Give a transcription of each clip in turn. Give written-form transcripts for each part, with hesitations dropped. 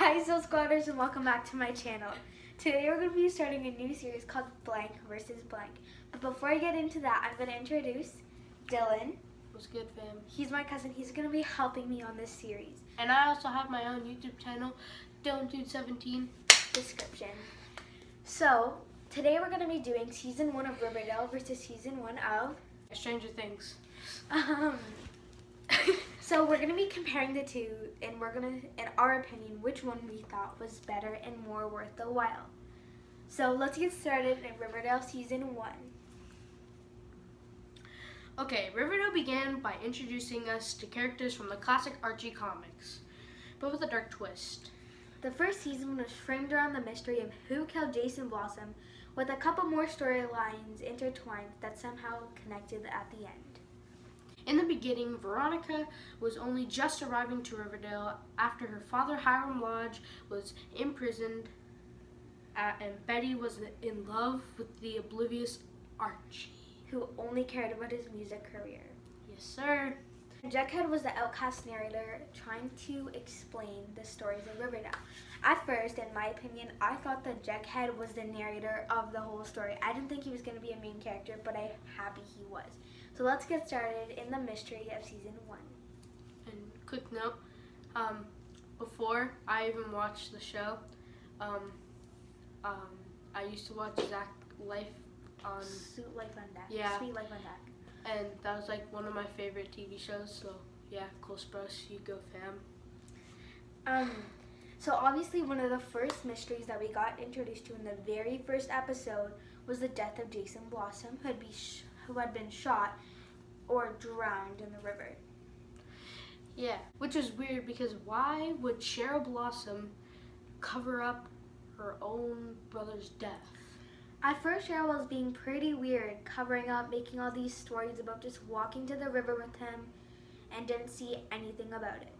Hi, Soul Squatters, and welcome back to my channel. Today we're going to be starting a new series called Blank versus Blank. But before I get into that, I'm going to introduce Dylan. What's good, fam? He's my cousin. He's going to be helping me on this series. And I also have my own YouTube channel, DylanDude17. Description. So, today we're going to be doing Season 1 of Riverdale versus Season 1 of Stranger Things. So we're going to be comparing the two, and we're going to, in our opinion, which one we thought was better and more worth the while. So let's get started in Riverdale Season 1. Okay, Riverdale began by introducing us to characters from the classic Archie comics, but with a dark twist. The first season was framed around the mystery of who killed Jason Blossom, with a couple more storylines intertwined that somehow connected at the end. In the beginning, Veronica was only just arriving to Riverdale after her father, Hiram Lodge, was imprisoned, and Betty was in love with the oblivious Archie, who only cared about his music career. Yes, sir. Jughead was the outcast narrator trying to explain the stories of Riverdale. At first, in my opinion, I thought that Jughead was the narrator of the whole story. I didn't think he was going to be a main character, but I'm happy he was. So let's get started in the mystery of Season 1. And quick note, before I even watched the show, I used to watch Zach Life on Sweet Life on Deck. Yeah. Sweet Life on Deck. And that was like one of my favorite TV shows, so yeah, close brush, you go fam. So obviously one of the first mysteries that we got introduced to in the very first episode was the death of Jason Blossom, who had been shot or drowned in the river. Yeah, which was weird because why would Cheryl Blossom cover up her own brother's death? At first, Cheryl was being pretty weird, covering up, making all these stories about just walking to the river with him and didn't see anything about it.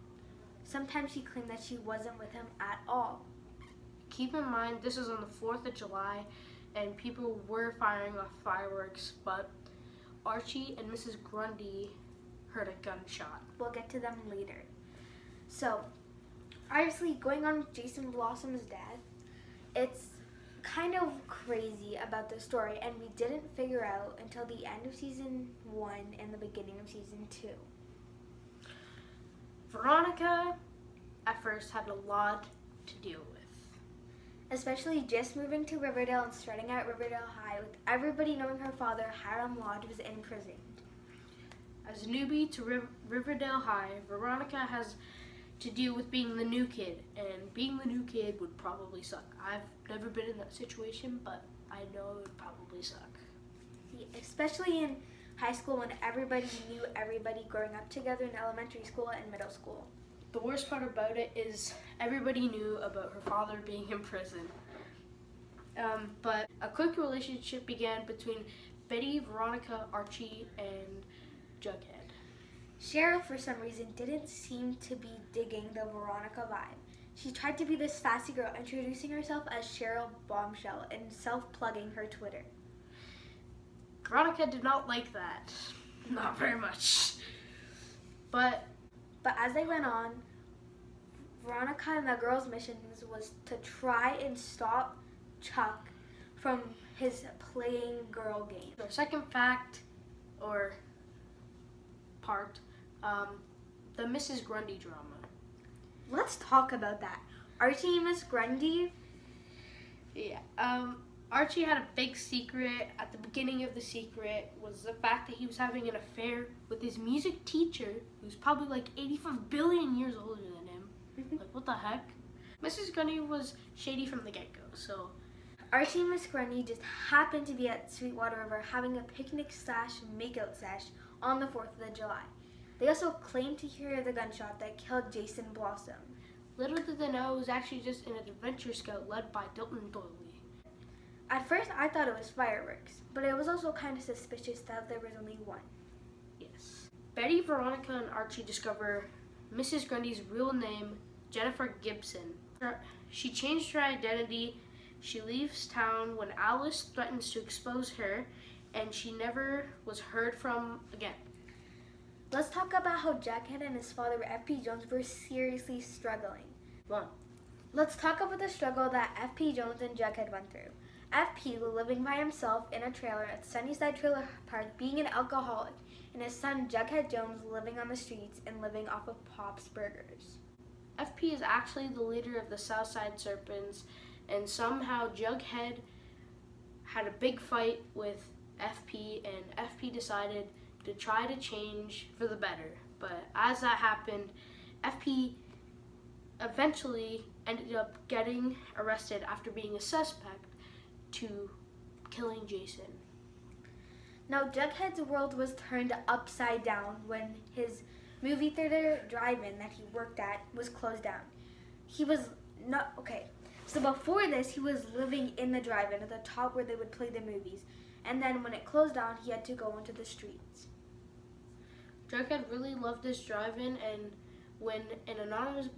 Sometimes she claimed that she wasn't with him at all. Keep in mind, this is on the 4th of July, and people were firing off fireworks, but Archie and Mrs. Grundy heard a gunshot. We'll get to them later. So, obviously, going on with Jason Blossom's death, it's kind of crazy about the story, and we didn't figure out until the end of Season 1 and the beginning of Season 2. Veronica, at first, had a lot to deal with. Especially just moving to Riverdale and starting at Riverdale High, with everybody knowing her father, Hiram Lodge, was imprisoned. As a newbie to Riverdale High, Veronica has to deal with being the new kid, and being the new kid would probably suck. I've never been in that situation, but I know it would probably suck. Yeah, especially in high school when everybody knew everybody growing up together in elementary school and middle school. The worst part about it is everybody knew about her father being in prison. But a quick relationship began between Betty, Veronica, Archie, and Jughead. Cheryl, for some reason, didn't seem to be digging the Veronica vibe. She tried to be this sassy girl, introducing herself as Cheryl Bombshell and self-plugging her Twitter. Veronica did not like that. Not very much. But as they went on, Veronica and the girls' missions was to try and stop Chuck from his playing girl game. The second fact, or part, the Mrs. Grundy drama. Let's talk about that. Archie and Miss Grundy. Yeah. Archie had a big secret. At the beginning of the secret was the fact that he was having an affair with his music teacher, who's probably like 85 billion years older than him. Like, what the heck? Mrs. Grundy was shady from the get-go, so. Archie and Miss Grundy just happened to be at Sweetwater River having a picnic / makeout sesh on the 4th of July. They also claimed to hear the gunshot that killed Jason Blossom. Little did they know it was actually just an adventure scout led by Dilton Doily. At first, I thought it was fireworks, but it was also kind of suspicious that there was only one. Yes. Betty, Veronica, and Archie discover Mrs. Grundy's real name, Jennifer Gibson. She changed her identity. She leaves town when Alice threatens to expose her, and she never was heard from again. Let's talk about how Jughead and his father, F.P. Jones, were seriously struggling. One, Let's talk about the struggle that FP Jones and Jughead went through. FP, living by himself in a trailer at Sunnyside Trailer Park, being an alcoholic, and his son Jughead Jones living on the streets and living off of Pop's Burgers. FP is actually the leader of the Southside Serpents, and somehow Jughead had a big fight with FP, and FP decided to try to change for the better. But as that happened, FP eventually ended up getting arrested after being a suspect to killing Jason. Now, Jughead's world was turned upside down when his movie theater drive-in that he worked at was closed down. He was not, okay, so before this, he was living in the drive-in at the top where they would play the movies. And then when it closed down, he had to go into the streets. Jughead really loved this drive-in, and when an anonymous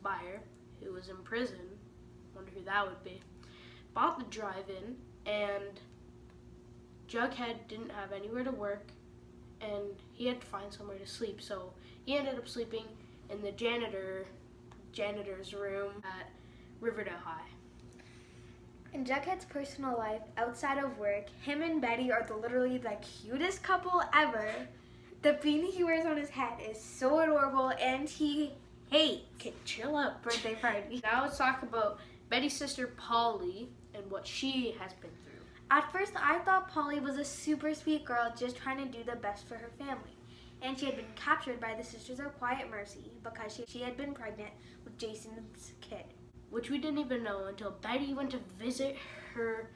buyer who was in prison, wonder who that would be, bought the drive-in, and Jughead didn't have anywhere to work, and he had to find somewhere to sleep, so he ended up sleeping in the janitor's room at Riverdale High. In Jughead's personal life, outside of work, him and Betty are literally the cutest couple ever. The beanie he wears on his head is so adorable, and he hates Okay, chill out. birthday parties. Now let's talk about Betty's sister Polly and what she has been through. At first, I thought Polly was a super sweet girl just trying to do the best for her family. And she had been captured by the Sisters of Quiet Mercy because she had been pregnant with Jason's kid. Which we didn't even know until Betty went to visit her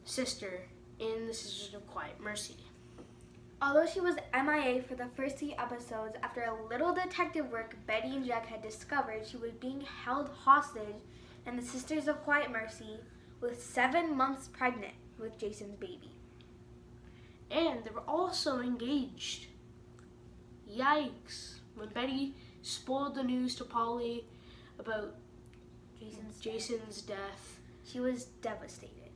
sister in the Sisters of Quiet Mercy. Although she was MIA for the first 3 episodes, after a little detective work, Betty and Jughead discovered she was being held hostage in the Sisters of Quiet Mercy with 7 months pregnant with Jason's baby. And they were also engaged. Yikes. When Betty spoiled the news to Polly about Jason's death, she was devastated.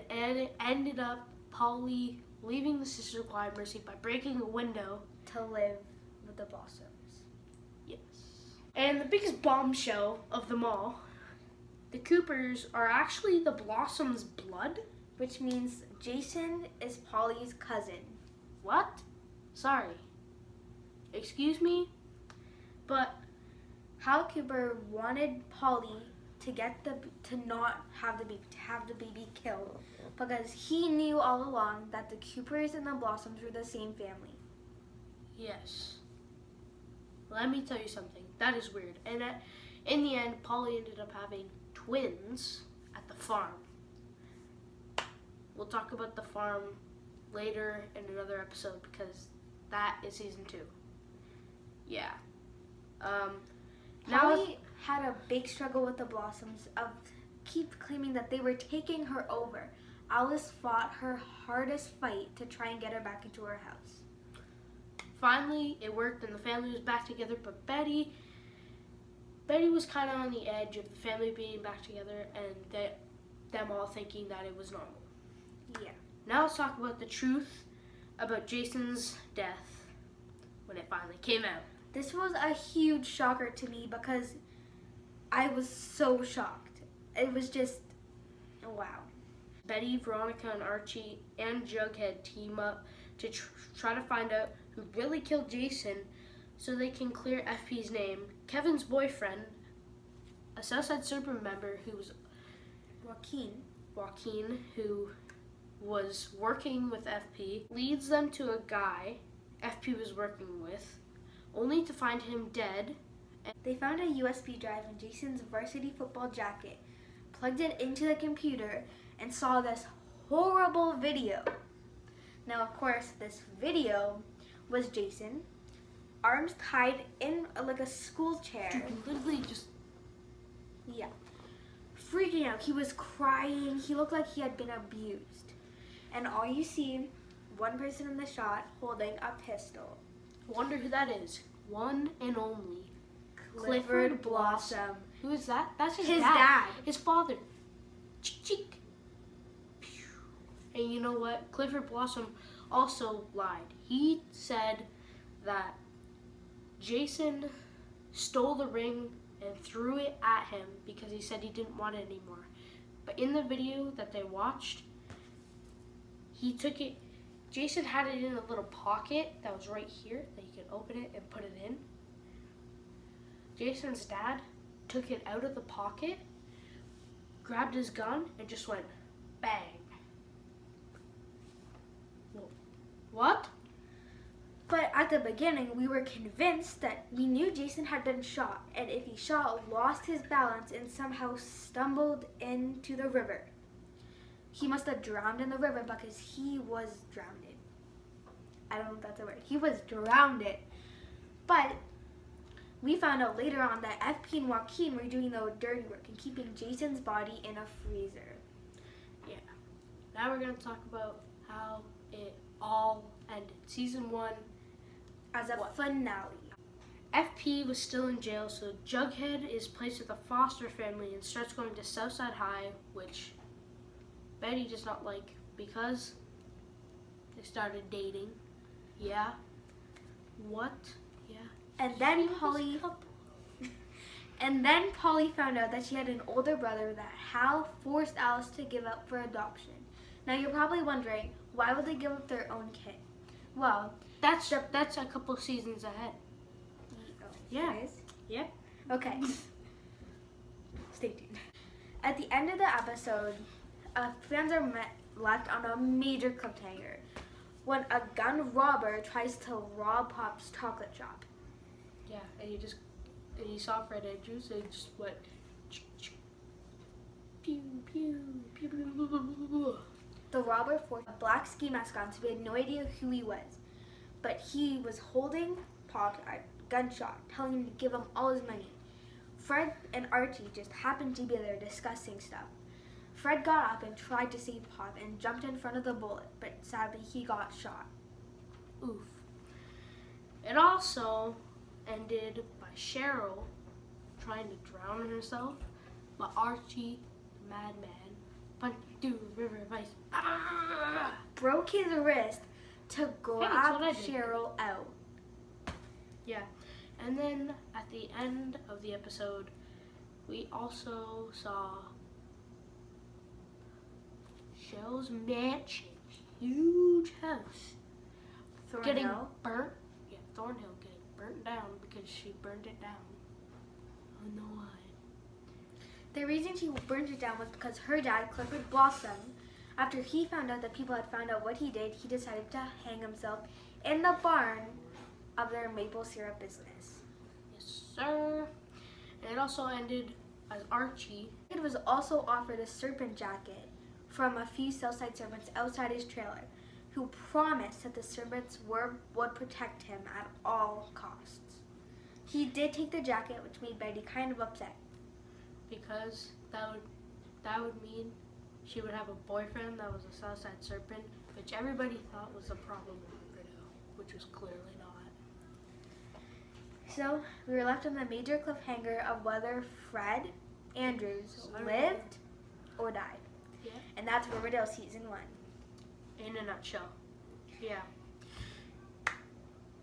And it ended up Polly leaving the Sisters of Quiet Mercy by breaking a window To live with the Blossoms. Yes. And the biggest bombshell of them all, the Coopers are actually the Blossoms' blood? Which means Jason is Polly's cousin. What? Sorry. Excuse me? But Hal Cooper wanted Polly to not have the baby killed because he knew all along that the Coopers and the Blossoms were the same family. yes. Let me tell you something. That is weird. And in the end, Polly ended up having twins at the farm. We'll talk about the farm later in another episode because that is season 2. Yeah. Polly had a big struggle with the Blossoms of keep claiming that they were taking her over. Alice fought her hardest fight to try and get her back into her house. Finally, it worked and the family was back together, but Betty was kind of on the edge of the family being back together and them all thinking that it was normal. Yeah. Now let's talk about the truth about Jason's death when it finally came out. This was a huge shocker to me because I was so shocked. It was just, wow. Betty, Veronica, and Archie and Jughead team up to try to find out who really killed Jason so they can clear FP's name. Kevin's boyfriend, a Southside Serpent member who was Joaquin, who was working with FP, leads them to a guy FP was working with, only to find him dead. They found a USB drive in Jason's varsity football jacket, plugged it into the computer, and saw this horrible video. Now, of course, this video was Jason, arms tied in like a school chair. Literally just... Yeah. Freaking out. He was crying. He looked like he had been abused. And all you see, one person in the shot holding a pistol. Wonder who that is. One and only. Clifford Blossom. Who is that? That's his dad. His father. Cheek, cheek. And you know what? Clifford Blossom also lied. He said that Jason stole the ring and threw it at him because he said he didn't want it anymore. But in the video that they watched, he took it. Jason had it in a little pocket that was right here that you could open it and put it in. Jason's dad took it out of the pocket, grabbed his gun, and just went bang. What? But at the beginning, we were convinced that we knew Jason had been shot, and if he shot, lost his balance and somehow stumbled into the river. He must have drowned in the river because he was drowned. I don't know if that's a word. He was drowned. But we found out later on that FP and Joaquin were doing the dirty work and keeping Jason's body in a freezer. Yeah. Now we're going to talk about how it all ended. Season 1. As a finale. FP was still in jail, so Jughead is placed with a foster family and starts going to Southside High, which Betty does not like because they started dating. Yeah. What? Yeah. And then Polly found out that she had an older brother that Hal forced Alice to give up for adoption. Now you're probably wondering, why would they give up their own kid? Well, that's a couple seasons ahead. Yeah. Yep. Okay. Stay tuned. At the end of the episode, fans are left on a major cliffhanger when a gun robber tries to rob Pop's chocolate shop. Yeah, and he saw Fred Andrews and he just went pew pew pew pew. The robber forced a black ski mask on, so we had no idea who he was. But he was holding Pop a gunshot, telling him to give him all his money. Fred and Archie just happened to be there discussing stuff. Fred got up and tried to save Pop and jumped in front of the bullet, but sadly he got shot. Oof. It also ended by Cheryl trying to drown herself, but Archie, the madman, punched through the river of ice. Broke his wrist to grab Cheryl out. Yeah. And then at the end of the episode, we also saw Cheryl's mansion, huge house, getting burnt. Yeah, Thornhill getting burnt down because she burned it down. I don't know why. The reason she burned it down was because her dad, Clifford Blossom, after he found out that people had found out what he did, he decided to hang himself in the barn of their maple syrup business. Yes, sir. And it also ended as Archie. It was also offered a serpent jacket from a few Southside servants outside his trailer, who promised that the servants would protect him at all costs. He did take the jacket, which made Betty kind of upset. Because that would mean she would have a boyfriend that was a Southside serpent, which everybody thought was a problem in Riverdale, which was clearly not. So we were left on the major cliffhanger of whether Fred Andrews lived or died. Yeah. And that's Riverdale Season 1. In a nutshell. Yeah.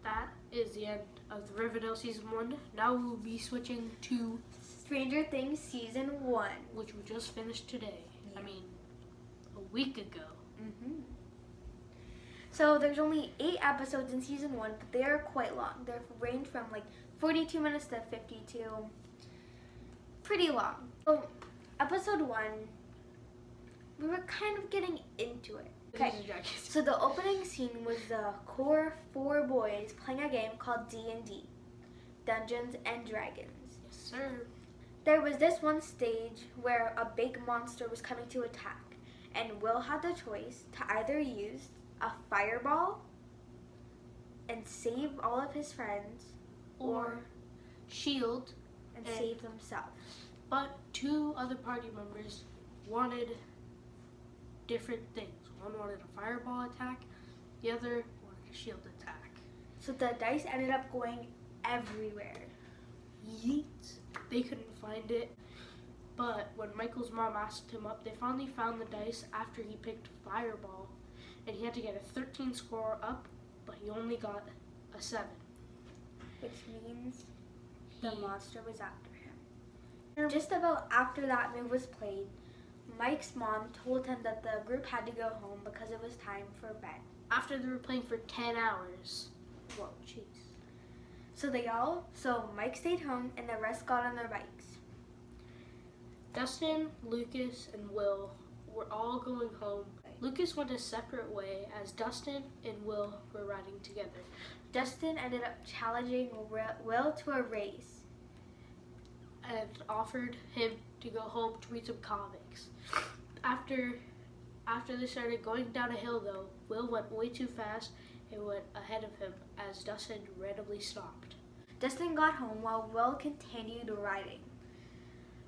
That is the end of the Riverdale Season 1. Now we will be switching to Stranger Things Season 1. Which we just finished today. Yeah. I mean, a week ago. Mm-hmm. So there's only 8 episodes in Season 1, but they are quite long. They range from like 42 minutes to 52. Pretty long. So Episode 1, we were kind of getting into it. Okay, so the opening scene was the core 4 boys playing a game called D&D, Dungeons and Dragons. Yes, sir. There was this one stage where a big monster was coming to attack, and Will had the choice to either use a fireball and save all of his friends, or shield and save themselves. But 2 other party members wanted different things. One wanted a fireball attack, the other wanted a shield attack. So the dice ended up going everywhere. Yeet. They couldn't find it. But when Michael's mom asked him up, they finally found the dice after he picked fireball. And he had to get a 13 score up, but he only got a 7. which means the monster was after him. He- Just about after that move was played, Mike's mom told him that the group had to go home because it was time for bed. After they were playing for 10 hours. Whoa, jeez. So Mike stayed home and the rest got on their bikes. Dustin, Lucas, and Will were all going home. Lucas went a separate way as Dustin and Will were riding together. Dustin ended up challenging Will to a race And offered him to go home to read some comics. After they started going down a hill though, Will went way too fast and went ahead of him as Dustin randomly stopped. Dustin got home while Will continued riding.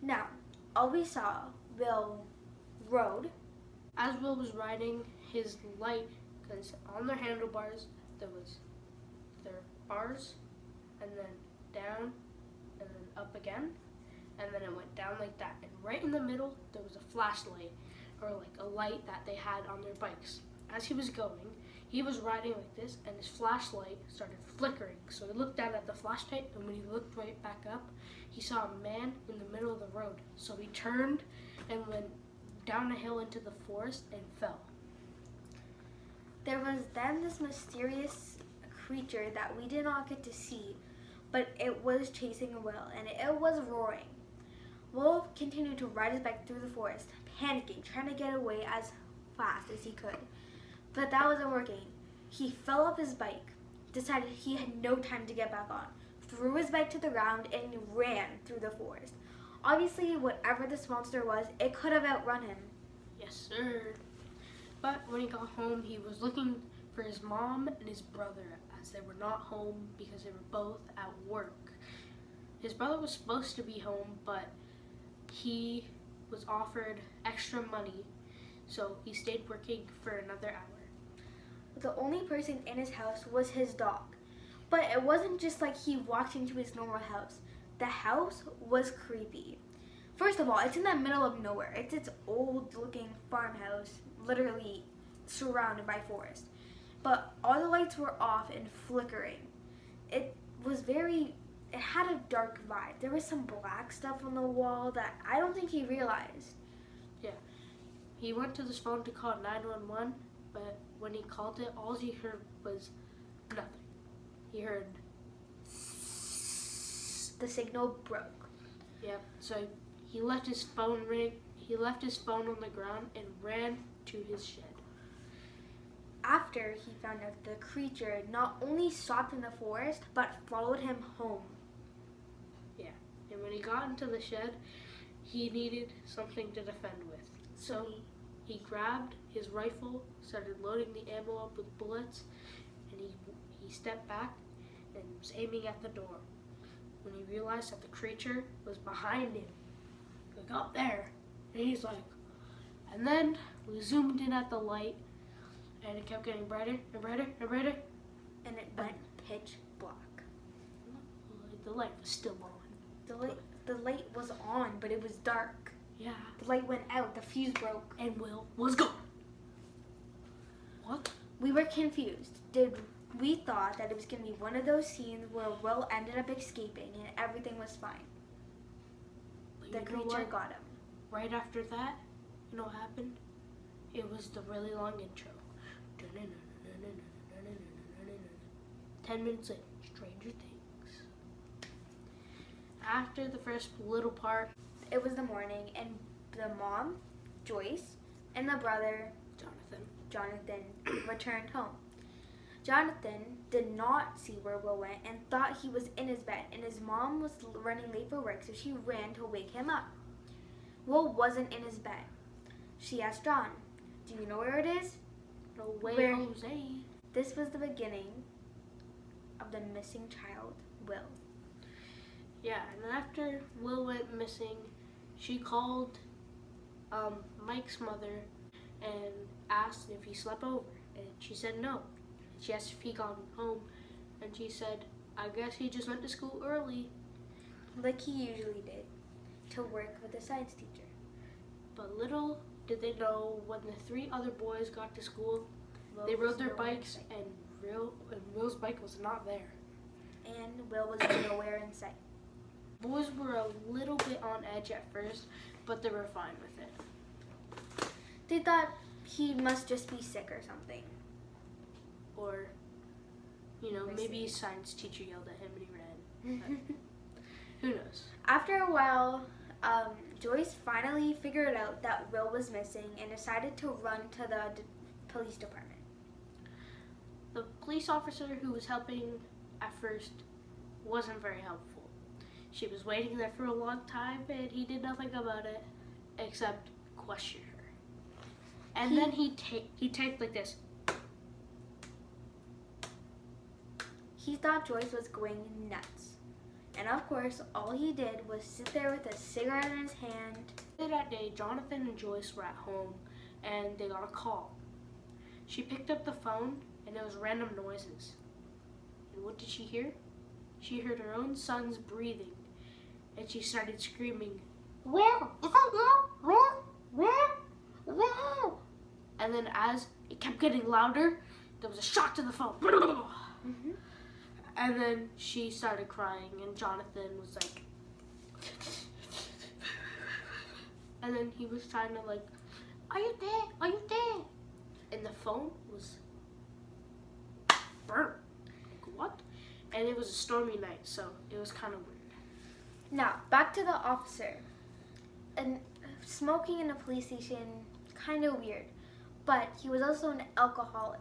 Now, all we saw, Will rode. As Will was riding, his light, because on their handlebars there was their bars, and then down, and then up again, and then it went down like that. And right in the middle, there was a flashlight, or like a light that they had on their bikes. As he was going, he was riding like this, and his flashlight started flickering. So he looked down at the flashlight, and when he looked right back up, he saw a man in the middle of the road. So he turned and went down a hill into the forest and fell. There was then this mysterious creature that we did not get to see, but it was chasing Will, and it was roaring. Will continued to ride his bike through the forest, panicking, trying to get away as fast as he could. But that wasn't working. He fell off his bike, decided he had no time to get back on, threw his bike to the ground, and ran through the forest. Obviously, whatever this monster was, it could have outrun him. Yes, sir. But when he got home, he was looking for his mom and his brother as they were not home because they were both at work. His brother was supposed to be home, but he was offered extra money, so he stayed working for another hour. The only person in his house was his dog. But it wasn't just like he walked into his normal house. The house was creepy. First of all, it's in the middle of nowhere. It's its old-looking farmhouse, literally surrounded by forest. But all the lights were off and flickering. It had a dark vibe. There was some black stuff on the wall that I don't think he realized. Yeah. He went to his phone to call 911, but when he called it, all he heard was nothing. He heard The signal broke. Yep. So he left his phone ring. He left his phone on the ground and ran to his shed. After he found out the creature not only stopped in the forest, but followed him home. Yeah. And when he got into the shed, he needed something to defend with. So he grabbed his rifle, started loading the ammo up with bullets, and he stepped back and was aiming at the door. When he realized that the creature was behind him, like up there, and he's like, and then we zoomed in at the light, and it kept getting brighter and brighter and brighter. And it went pitch black. The light was still on. The light was on, but it was dark. Yeah. The light went out, the fuse broke. And Will was gone. What? We were confused. We thought that it was going to be one of those scenes where Will ended up escaping and everything was fine. But The you know creature what? got him. Right after that, you know what happened? It was the really long intro. 10 minutes later, Stranger Things. After the first little part, It was the morning, and the mom, Joyce, and the brother, Jonathan, returned home. Jonathan did not see where Will went and thought he was in his bed, and his mom was running late for work, so she ran to wake him up. Will wasn't in his bed. She asked John, "Do you know where it is?" no way, Where- Jose. This was the beginning of the missing child, Will. Yeah, and after Will went missing, she called Mike's mother and asked if he slept over, and she said no. She asked if he got home, and she said, I guess he just went to school early. Like he usually did, to work with the science teacher. But little did they know, when the 3 other boys got to school, Will they was rode their nowhere in bikes, sight. and Will's bike was not there. and Will was nowhere in sight. Boys were a little bit on edge at first, but they were fine with it. They thought he must just be sick or something. Or, maybe Missing. his science teacher yelled at him and he ran. But who knows? After a while, Joyce finally figured out that Will was missing and decided to run to the police department. The police officer who was helping at first wasn't very helpful. She was waiting there for a long time and he did nothing about it except question her. And then he typed like this. He thought Joyce was going nuts. And of course, all he did was sit there with a cigarette in his hand. That day, Jonathan and Joyce were at home and they got a call. She picked up the phone and it was random noises. And what did she hear? She heard her own son's breathing and she started screaming, "Will, is that you? Will? And then as it kept getting louder, there was a shot to the phone. Mm-hmm. And then she started crying and Jonathan was like, and then he was trying to like, "Are you there? Are you there?" And the phone was burnt. Like, what? And it was a stormy night, so it was kind of weird. Now, back to the officer. And smoking in a police station, kind of weird. But he was also an alcoholic.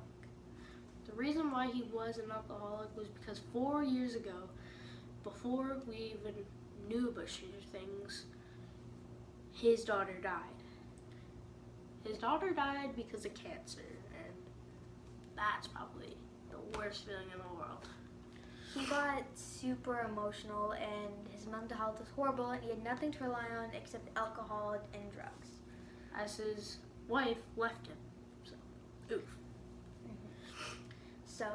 The reason why he was an alcoholic was because 4 years ago, before we even knew about Stranger Things, his daughter died. His daughter died because of cancer, and that's probably the worst feeling in the world. He got super emotional and his mental health was horrible and he had nothing to rely on except alcohol and drugs. As his wife left him. So, oof. So,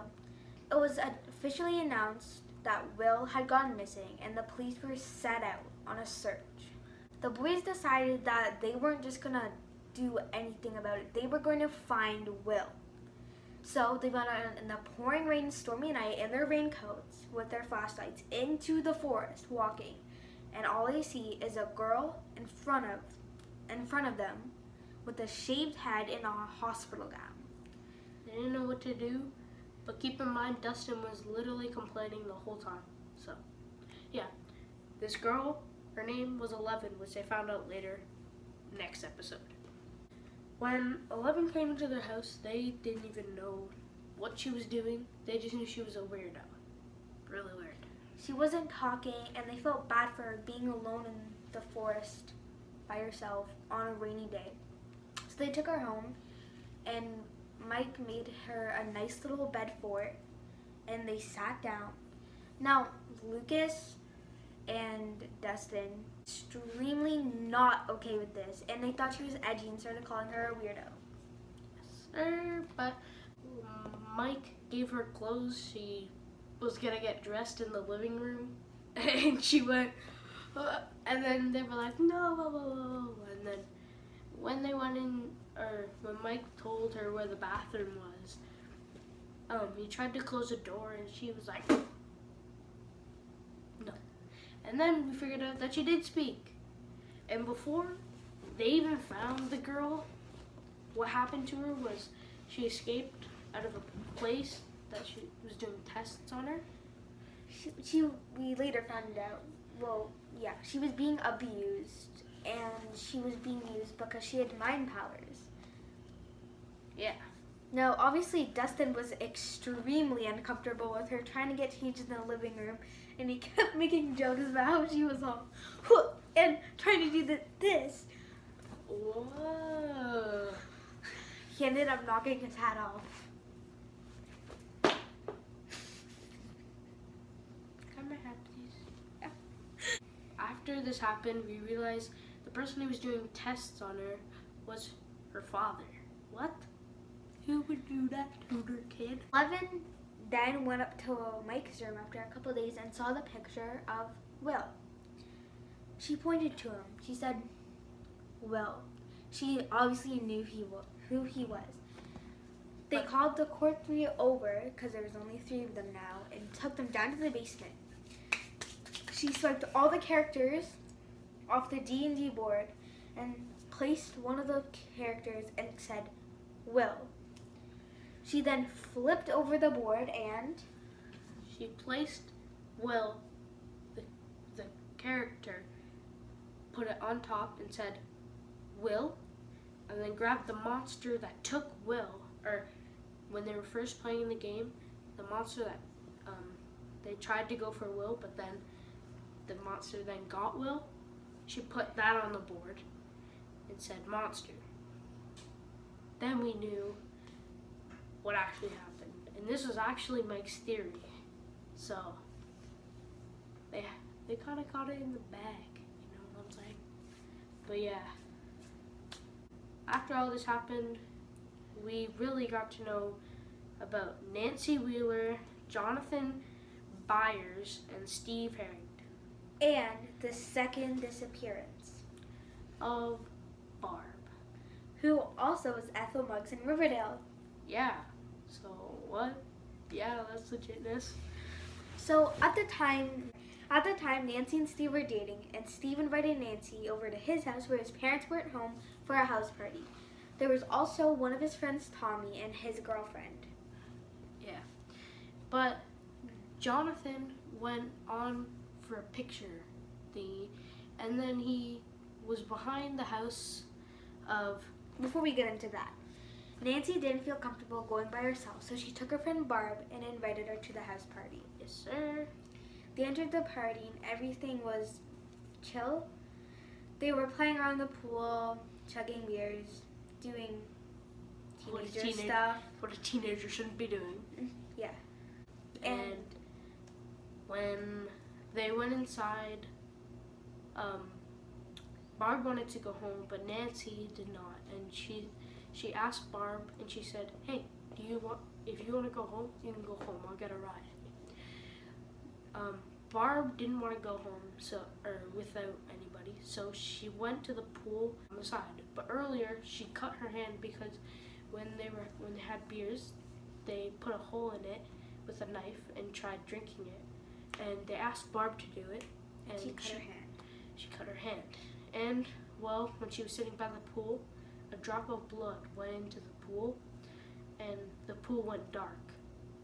it was officially announced that Will had gone missing and the police were set out on a search. The boys decided that they weren't just going to do anything about it. They were going to find Will. So they went out in the pouring rain, stormy night in their raincoats with their flashlights into the forest walking. And all they see is a girl in front of them with a shaved head in a hospital gown. They didn't know what to do, but keep in mind Dustin was literally complaining the whole time. So, yeah. This girl, her name was 11, which they found out later next episode. When 11 came into their house, they didn't even know what she was doing. They just knew she was a weirdo. Really weird. She wasn't talking and they felt bad for her being alone in the forest by herself on a rainy day. So they took her home and Mike made her a nice little bed for it and they sat down. Now, Lucas and Dustin extremely not okay with this and they thought she was edgy and started calling her a weirdo. But Mike gave her clothes. She was gonna get dressed in the living room and she went and then they were like, no, and then when they went in, or when Mike told her where the bathroom was, he tried to close the door and she was like, no. And then we figured out that she did speak. And before they even found the girl, what happened to her was she escaped out of a place that she was doing tests on her. We later found out, she was being abused and she was being used because she had mind powers. Yeah. Now, obviously, Dustin was extremely uncomfortable with her trying to get changed in the living room, and he kept making jokes about how she was all and trying to do this. Whoa. He ended up knocking his hat off. Can my hat, please? Yeah. After this happened, we realized the person who was doing tests on her was her father. What? Who would do that to their kid? 11 then went up to Mike's room after a couple of days and saw the picture of Will. She pointed to him. She said, Will. She obviously knew who he was. They called the court three over, because there was only three of them now, and took them down to the basement. She swiped all the characters off the D&D board and placed one of the characters and said, Will. She then flipped over the board and she placed Will, the character, put it on top and said, Will, and then grabbed the monster that took Will, or when they were first playing the game, the monster that they tried to go for Will, but then the monster then got Will. She put that on the board and said monster. Then we knew what actually happened. And this was actually Mike's theory. So they kind of got it in the bag, you know what I'm saying? But yeah, after all this happened, we really got to know about Nancy Wheeler, Jonathan Byers, and Steve Harrington. And the second disappearance Of Barb. who also was Ethel Muggs in Riverdale. Yeah. So what? Yeah, that's legitness. So at the time, Nancy and Steve were dating, and Steve invited Nancy over to his house where his parents weren't home for a house party. There was also one of his friends, Tommy, and his girlfriend. Yeah. But Jonathan went on for a picture thingy, and then he was behind the house of... Before we get into that, Nancy didn't feel comfortable going by herself, so she took her friend Barb and invited her to the house party. Yes, sir. They entered the party and everything was chill. They were playing around the pool, chugging beers, doing teenager stuff. What a teenager shouldn't be doing. Yeah. And when they went inside, Barb wanted to go home, but Nancy did not. And she asked Barb, and she said, "Hey, if you want to go home, you can go home. I'll get a ride." Barb didn't want to go home without anybody, so she went to the pool on the side. But earlier, she cut her hand because when they had beers, they put a hole in it with a knife and tried drinking it. And they asked Barb to do it, and she cut her hand. She cut her hand. And, well, when she was sitting by the pool, a drop of blood went into the pool, and the pool went dark.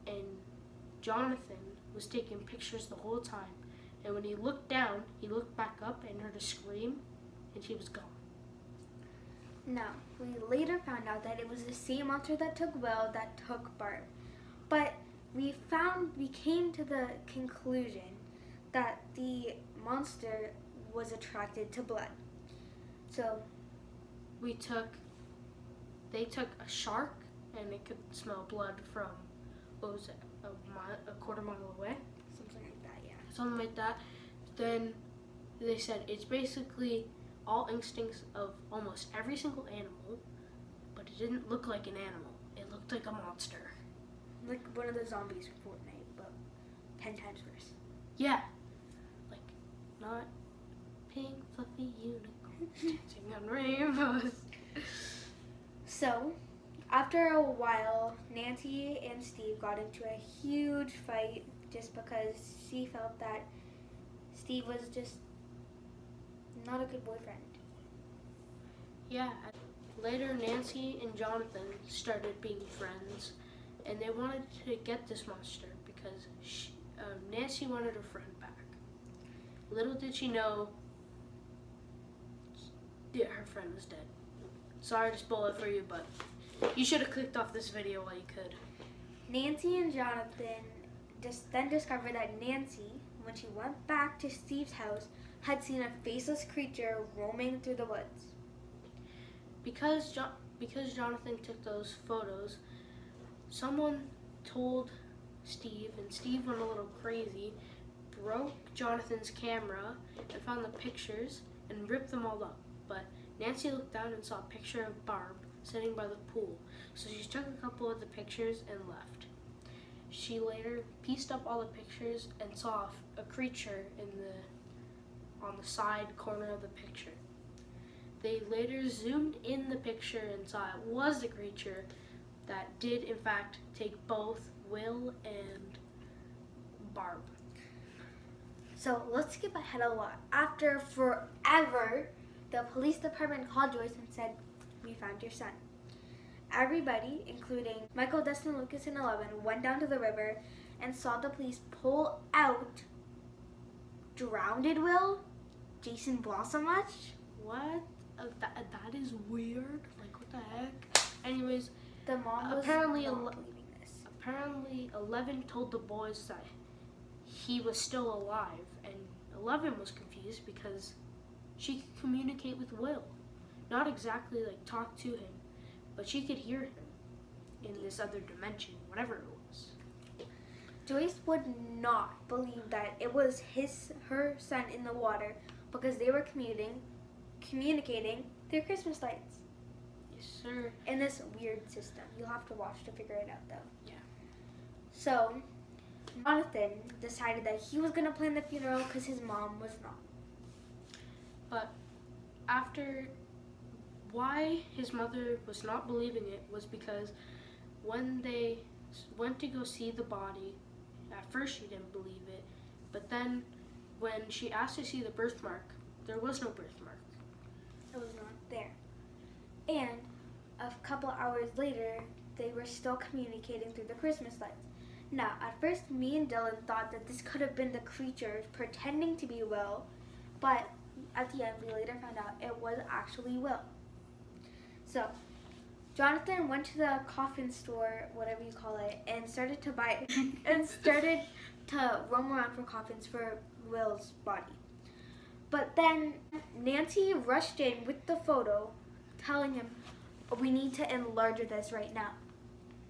And Jonathan was taking pictures the whole time. And when he looked down, he looked back up and heard a scream, and she was gone. Now, we later found out that it was the same monster that took Will that took Barb. But we came to the conclusion that the monster was attracted to blood. So they took a shark, and it could smell blood from, what was it, a quarter mile away? Something like that, yeah. Something like that. Then they said it's basically all instincts of almost every single animal, but it didn't look like an animal. It looked like a monster. Like one of the zombies from Fortnite, but 10 times worse. Yeah. Like, not pink, fluffy unicorn dancing on rainbows. So, after a while, Nancy and Steve got into a huge fight just because she felt that Steve was just not a good boyfriend. Yeah. Later, Nancy and Jonathan started being friends, and they wanted to get this monster because Nancy wanted her friend back. Little did she know, her friend was dead. Sorry to spoil it for you, but you should have clicked off this video while you could. Nancy and Jonathan then discovered that Nancy, when she went back to Steve's house, had seen a faceless creature roaming through the woods. Because Jonathan took those photos, someone told Steve, and Steve went a little crazy, broke Jonathan's camera and found the pictures and ripped them all up. But Nancy looked down and saw a picture of Barb sitting by the pool, so she took a couple of the pictures and left. She later pieced up all the pictures and saw a creature on the side corner of the picture. They later zoomed in the picture and saw it was the creature that did in fact take both Will and Barb. So let's skip ahead a lot. After forever, the police department called Joyce and said, "We found your son." Everybody, including Michael, Dustin, Lucas, and 11, went down to the river and saw the police pull out drowned Will, Jason Blossommuch. What? That is weird. Like, what the heck? Anyways, The mom was Apparently not a lo- believing this. apparently 11 told the boys that he was still alive, and 11 was confused because she could communicate with Will. Not exactly like talk to him, but she could hear him in this other dimension, whatever it was. Joyce would not believe that it was her son in the water because they were communicating through Christmas lights Yes, sir. in this weird system. You'll have to watch to figure it out, though. Yeah. So, Jonathan decided that he was gonna plan the funeral because his mom was not. But after, why his mother was not believing it was because when they went to go see the body, at first she didn't believe it, but then when she asked to see the birthmark, there was no birthmark. It was not there. And a couple hours later, they were still communicating through the Christmas lights. Now, at first, me and Dylan thought that this could have been the creature pretending to be Will, but at the end, we later found out it was actually Will. So, Jonathan went to the coffin store, whatever you call it, and started to buy and started to roam around for coffins for Will's body. But then Nancy rushed in with the photo, telling him, "We need to enlarge this right now."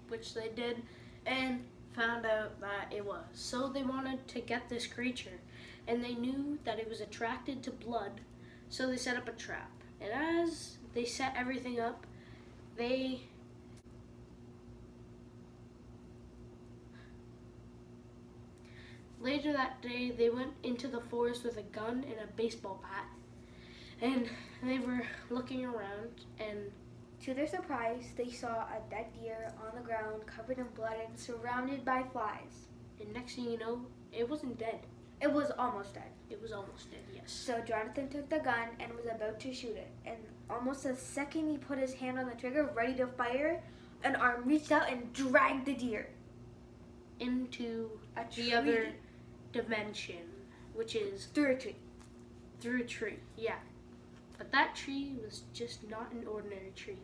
Which they did, and found out that it was. So they wanted to get this creature, and they knew that it was attracted to blood, so they set up a trap. And as they set everything up, later that day, they went into the forest with a gun and a baseball bat, and they were looking around, and to their surprise, they saw a dead deer on the ground, covered in blood and surrounded by flies. next thing you know, it wasn't dead. It was almost dead. It was almost dead, yes. So Jonathan took the gun and was about to shoot it. And almost the second he put his hand on the trigger, ready to fire, an arm reached out and dragged the deer Into a the tree. other dimension, which is Through a tree. through a tree, yeah. But that tree was just not an ordinary tree.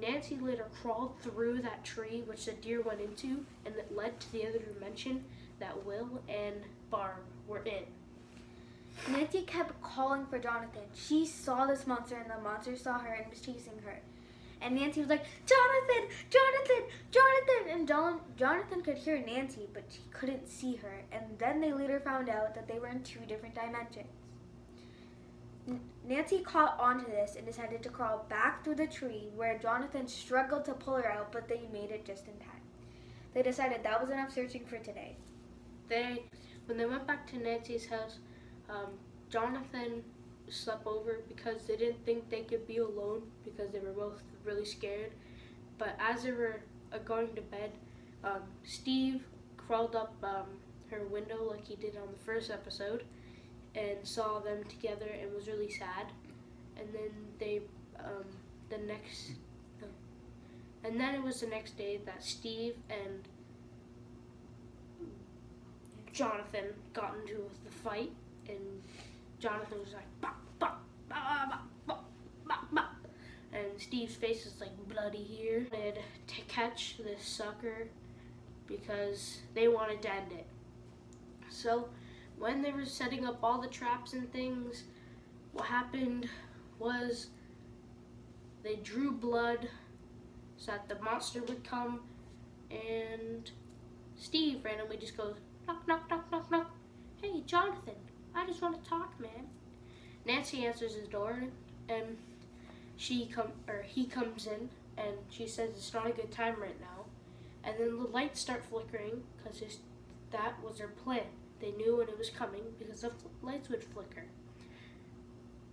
Nancy later crawled through that tree, which the deer went into, and it led to the other dimension that Will and Barb were in. Nancy kept calling for Jonathan. She saw this monster and the monster saw her and was chasing her. And Nancy was like, "Jonathan! Jonathan! Jonathan!" And Jonathan could hear Nancy, but he couldn't see her. And then they later found out that they were in two different dimensions. Nancy caught onto this and decided to crawl back through the tree where Jonathan struggled to pull her out, but they made it just in time. They decided that was enough searching for today. When they went back to Nancy's house, Jonathan slept over because they didn't think they could be alone because they were both really scared. But as they were going to bed, Steve crawled up her window like he did on the first episode and saw them together and was really sad. And then it was the next day that Steve and Jonathan got into the fight, and Jonathan was like, "Bop, bop, bop, bop, bop, bop, bop," and Steve's face is like bloody here. They had to catch this sucker because they wanted to end it. So when they were setting up all the traps and things, what happened was they drew blood so that the monster would come, and Steve randomly just goes, "Knock, knock, knock, knock, knock. Hey, Jonathan, I just want to talk, man." Nancy answers his door, and he comes in, and she says it's not a good time right now. And then the lights start flickering because that was their plan. They knew when it was coming because the lights would flicker.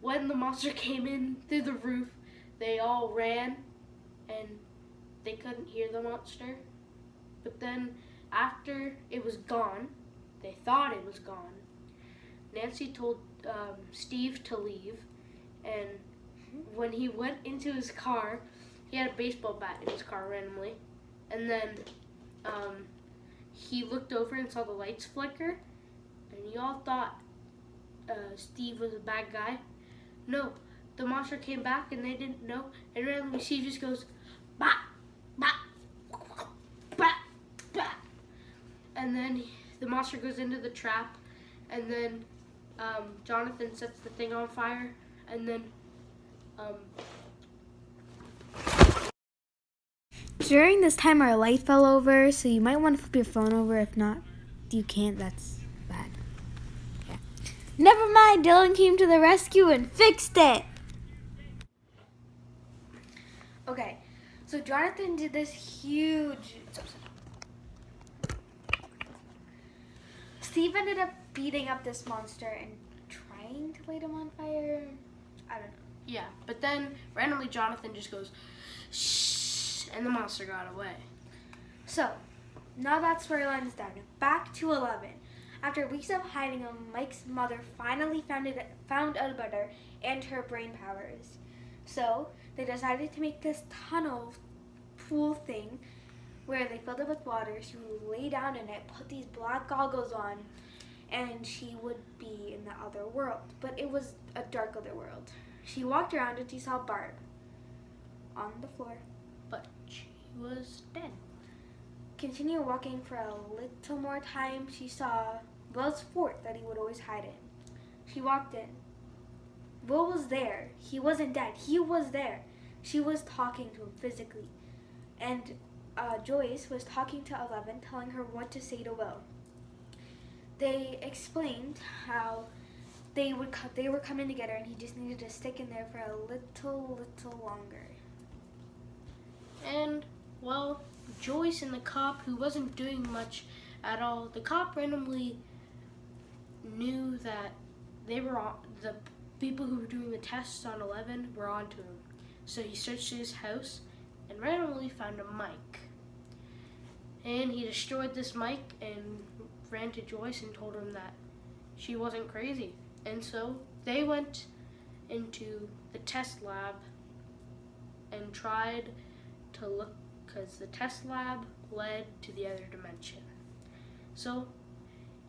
When the monster came in through the roof, they all ran, and they couldn't hear the monster. But then after it was gone, they thought it was gone. Nancy told Steve to leave, and when he went into his car, he had a baseball bat in his car randomly, and then he looked over and saw the lights flicker, and you all thought Steve was a bad guy. No, the monster came back and they didn't know, and randomly Steve just goes, bah, bah, bah, bah. And then the monster goes into the trap, and then Jonathan sets the thing on fire, and then During this time, our light fell over, so you might want to flip your phone over. If not, you can't. That's bad. Yeah. Never mind. Dylan came to the rescue and fixed it. Okay, so Jonathan did this huge. Steve ended up beating up this monster and trying to light him on fire. I don't know. yeah, but then randomly Jonathan just goes, shh, and the monster got away. So, now that storyline's done. Back to 11. After weeks of hiding him, Mike's mother finally found out about her and her brain powers. So, they decided to make this tunnel pool thing where they filled it with water. She would lay down in it, put these black goggles on, and she would be in the other world. But it was a dark other world. She walked around and she saw Barb on the floor. But she was dead. Continue walking for a little more time. She saw Will's fort that he would always hide in. She walked in. Will was there. He wasn't dead. He was there. She was talking to him physically. And Joyce was talking to 11, telling her what to say to Will. They explained how they were coming together and he just needed to stick in there for a little longer. And, well, Joyce and the cop, who wasn't doing much at all, the cop randomly knew that they were on, the people who were doing the tests on 11 were onto him. So he searched his house and randomly found a mic. And he destroyed this mic and ran to Joyce and told him that she wasn't crazy. And so they went into the test lab and tried to look, because the test lab led to the other dimension. So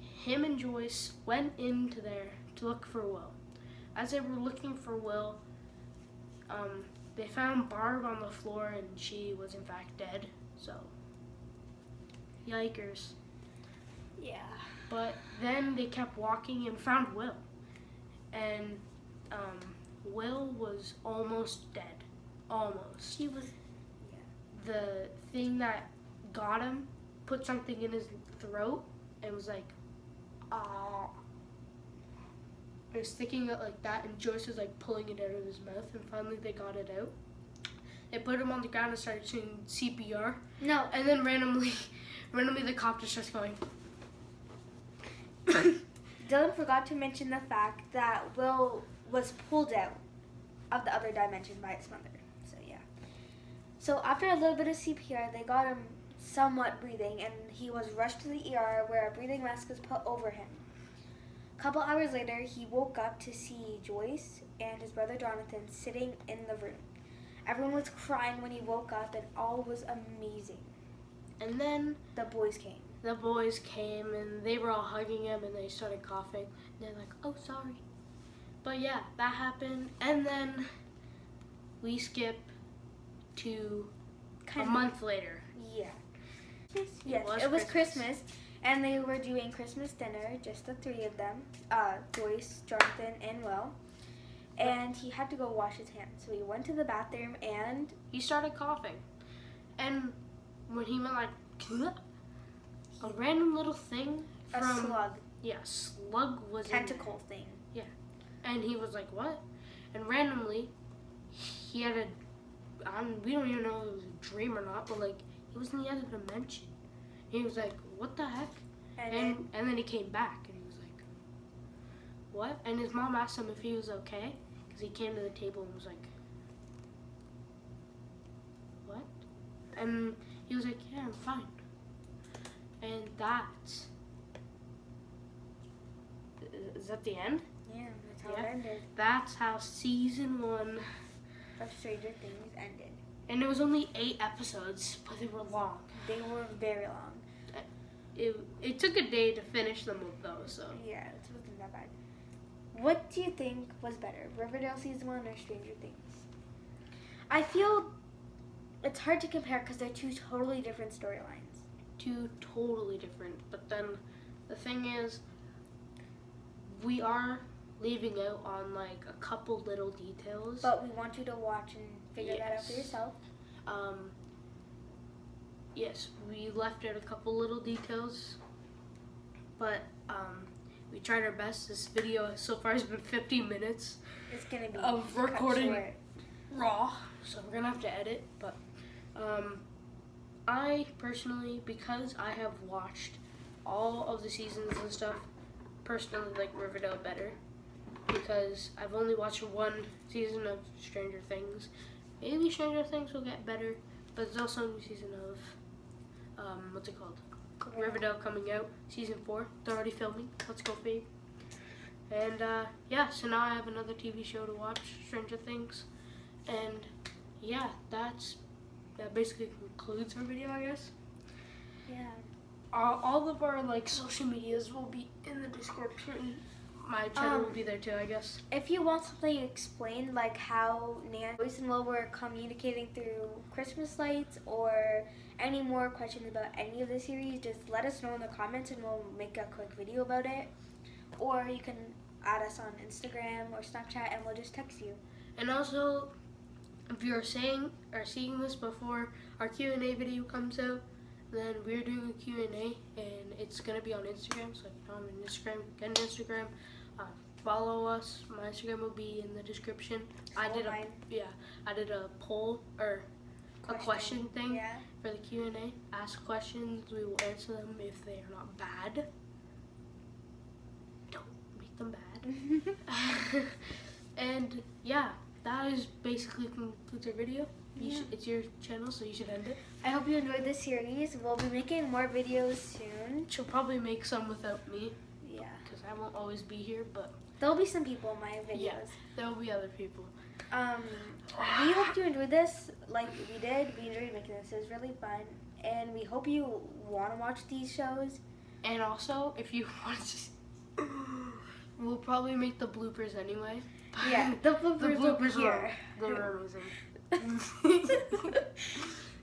him and Joyce went into there to look for Will. As they were looking for Will, they found Barb on the floor and she was in fact dead. So, yikers. Yeah. But then they kept walking and found Will. And Will was almost dead. Almost. He was. The thing that got him put something in his throat and was like, ah. It was sticking out like that, and Joyce was like pulling it out of his mouth, and finally they got it out. They put him on the ground and started doing CPR. No. And then randomly the cop just starts going. Dylan forgot to mention the fact that Will was pulled out of the other dimension by his mother. So yeah. So after a little bit of CPR, they got him somewhat breathing, and he was rushed to the ER where a breathing mask was put over him. A couple hours later, he woke up to see Joyce and his brother Jonathan sitting in the room. Everyone was crying when he woke up, and all was amazing. And then The boys came. the boys came, and they were all hugging him, and they started coughing. And they're like, oh, sorry. But yeah, that happened. And then we skip to a month later. Yeah. Yes, it was Christmas. And they were doing Christmas dinner, just the three of them, Joyce, Jonathan, and Will. And he had to go wash his hands. So he went to the bathroom and He started coughing. And when he went like, a random little thing a from... slug, Yeah, slug was tentacle thing. And he was like, what? And randomly, he had we don't even know if it was a dream or not, but like, it was in the other dimension. He was like, what the heck? And then he came back, and he was like, what? And his mom asked him if he was okay, because he came to the table and was like, what? And he was like, yeah, I'm fine. And that's... Is that the end? Yeah, that's how Yeah. it ended. That's how season 1... Of Stranger Things ended. And it was only 8 episodes, but they were long. They were very long. It took a day to finish them though, so... Yeah, it wasn't that bad. What do you think was better, Riverdale season 1 or Stranger Things? I feel it's hard to compare because they're two totally different storylines. 2 totally different. But then the thing is, we are leaving out on like a couple little details. But we want you to watch and figure that out for yourself. Yes, we left out a couple little details, but we tried our best. This video so far has been 50 minutes It's gonna be of cut recording short. raw, so we're gonna have to edit. But I personally, because I have watched all of the seasons and stuff, personally like Riverdale better, because I've only watched 1 season of Stranger Things. Maybe Stranger Things will get better, but there's also a new season of what's it called? Riverdale coming out, season 4. They're already filming. Let's go, babe. And yeah, so now I have another TV show to watch, Stranger Things. And yeah, that basically concludes our video, I guess. Yeah. All of our like social medias will be in the description. My channel will be there too, I guess. If you want something explained, like how Joyce and Will were communicating through Christmas lights, or any more questions about any of the series, just let us know in the comments and we'll make a quick video about it. Or you can add us on Instagram or Snapchat and we'll just text you. And also, if you're seeing this before our Q&A video comes out, then we're doing a Q&A and it's going to be on Instagram. So if you don't have an Instagram, get an Instagram. Follow us. My Instagram will be in the description. I did a poll or a question thing for the Q&A. Ask questions. We will answer them if they are not bad. Don't make them bad. And yeah, that is basically concludes our video. It's your channel, so you should end it. I hope you enjoyed this series. We'll be making more videos soon. She'll probably make some without me. Yeah. Because I won't always be here, but... There'll be some people in my videos. Yeah, there'll be other people. We hope you enjoyed this like we did. We enjoyed making this. It was really fun. And we hope you want to watch these shows. And also, if you want to... We'll probably make the bloopers anyway. Yeah, the bloopers will be here. They're amazing.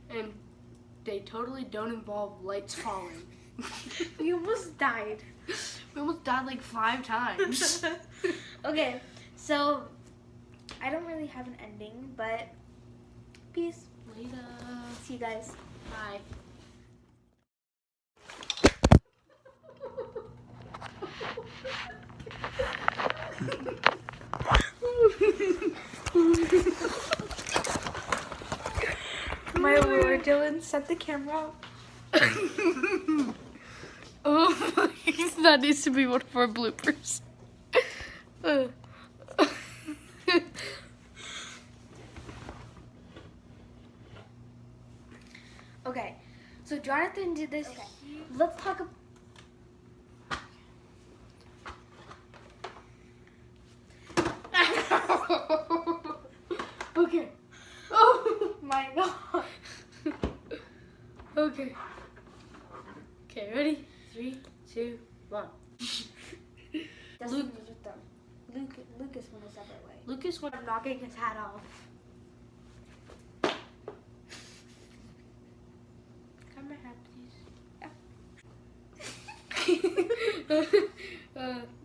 And they totally don't involve lights falling. We almost died. We almost died like 5 times. Okay, so I don't really have an ending, but peace. Later. See you guys. Bye. My lord, Dylan, set the camera up. Oh, that needs to be one of our bloopers. Okay, so Jonathan did this. Okay. Let's talk about. Okay. Oh My God. Okay. Okay, ready? 3, 2, 1. Lucas went a separate way. Lucas went I'm knocking his hat off. Can I have my hat, please?